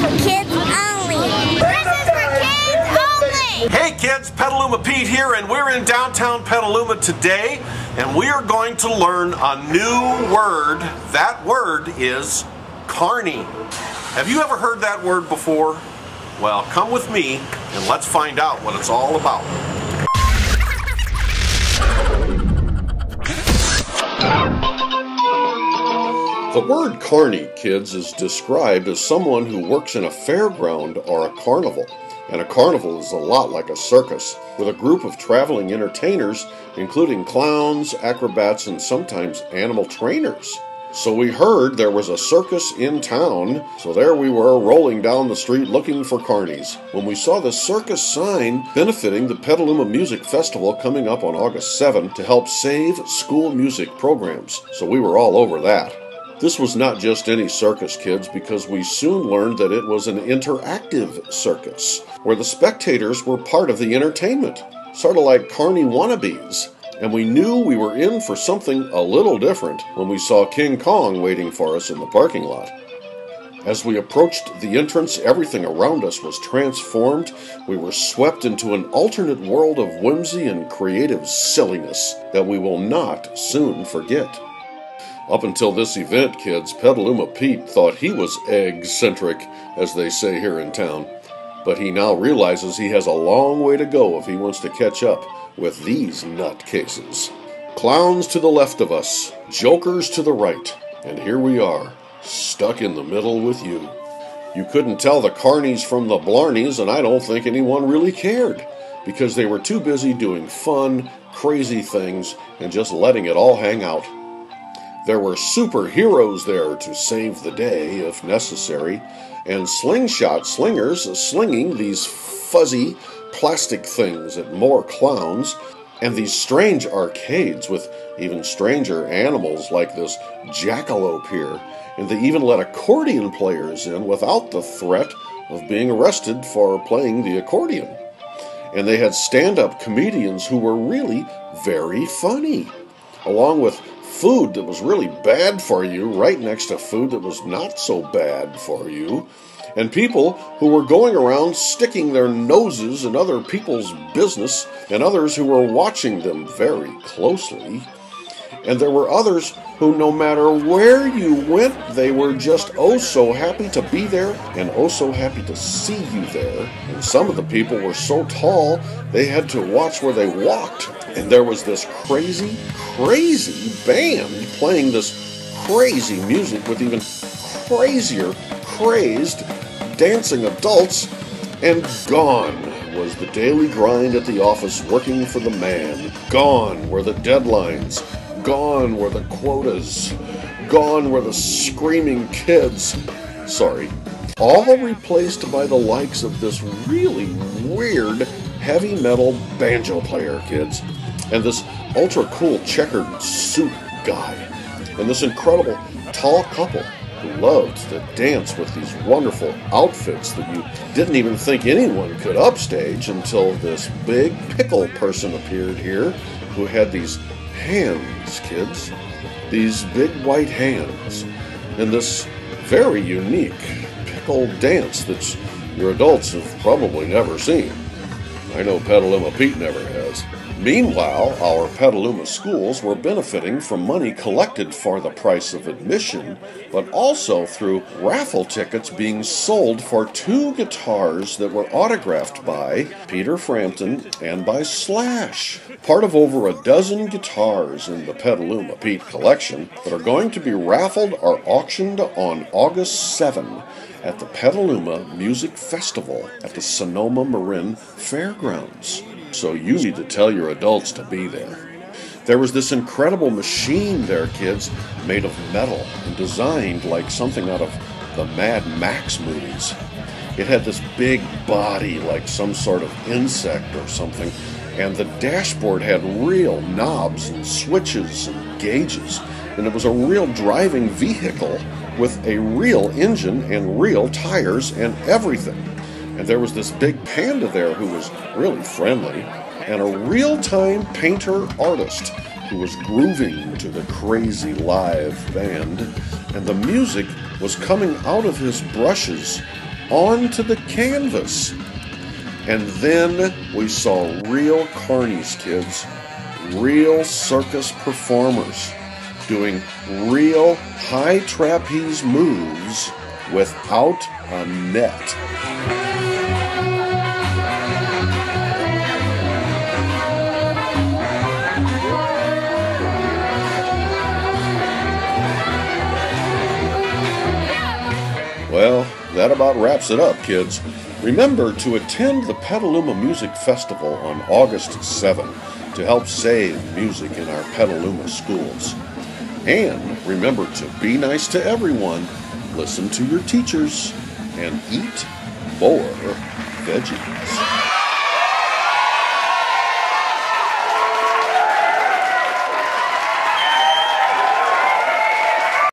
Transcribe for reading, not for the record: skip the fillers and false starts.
for kids only. This is for kids only. Hey kids, Petaluma Pete here, and we're in downtown Petaluma today, and we are going to learn a new word. That word is Carny. Have you ever heard that word before? Well, come with me and let's find out what it's all about. The word carny, kids, is described as someone who works in a fairground or a carnival. And a carnival is a lot like a circus, with a group of traveling entertainers, including clowns, acrobats, and sometimes animal trainers. So we heard there was a circus in town, so there we were rolling down the street looking for carnies, when we saw the circus sign benefiting the Petaluma Music Festival coming up on August 7 to help save school music programs. So we were all over that. This was not just any circus, kids, because we soon learned that it was an interactive circus, where the spectators were part of the entertainment, sort of like Carny wannabes. And we knew we were in for something a little different when we saw King Kong waiting for us in the parking lot. As we approached the entrance, everything around us was transformed. We were swept into an alternate world of whimsy and creative silliness that we will not soon forget. Up until this event, kids, Petaluma Pete thought he was egg-centric, as they say here in town. But he now realizes he has a long way to go if he wants to catch up with these nutcases. Clowns to the left of us, jokers to the right, and here we are, stuck in the middle with you. You couldn't tell the carnies from the blarneys, and I don't think anyone really cared, because they were too busy doing fun, crazy things and just letting it all hang out. There were superheroes there to save the day, if necessary, and slingshot slingers slinging these fuzzy plastic things at more clowns, and these strange arcades with even stranger animals like this jackalope here, and they even let accordion players in without the threat of being arrested for playing the accordion. And they had stand-up comedians who were really very funny, along with food that was really bad for you right next to food that was not so bad for you, and people who were going around sticking their noses in other people's business, and others who were watching them very closely. And there were others who, no matter where you went, they were just oh so happy to be there and oh so happy to see you there. And some of the people were so tall they had to watch where they walked. And there was this crazy band playing this crazy music with even crazier, crazed, dancing adults. And gone was the daily grind at the office working for the man. Gone were the deadlines. Gone were the quotas. Gone were the screaming kids. Sorry. All replaced by the likes of this really weird heavy metal banjo player, kids. And this ultra cool checkered suit guy. And this incredible tall couple who loved to dance with these wonderful outfits that you didn't even think anyone could upstage until this big pickle person appeared here who had these hands, kids. These big white hands. And this very unique pickle dance that your adults have probably never seen. I know Petaluma Pete never has. Meanwhile, our Petaluma schools were benefiting from money collected for the price of admission, but also through raffle tickets being sold for 2 guitars that were autographed by Peter Frampton and by Slash. Part of over a dozen guitars in the Petaluma Pete collection that are going to be raffled or auctioned on August 7 at the Petaluma Music Festival at the Sonoma Marin Fairgrounds. So you need to tell your adults to be there. There was this incredible machine there, kids, made of metal and designed like something out of the Mad Max movies. It had this big body like some sort of insect or something, and the dashboard had real knobs and switches and gauges, and it was a real driving vehicle with a real engine and real tires and everything. And there was this big panda there who was really friendly, and a real-time painter artist who was grooving to the crazy live band, and the music was coming out of his brushes onto the canvas. And then we saw real carnies, kids, real circus performers doing real high trapeze moves without a net. Well, that about wraps it up, kids. Remember to attend the Petaluma Music Festival on August 7 to help save music in our Petaluma schools. And remember to be nice to everyone, listen to your teachers, and eat more veggies.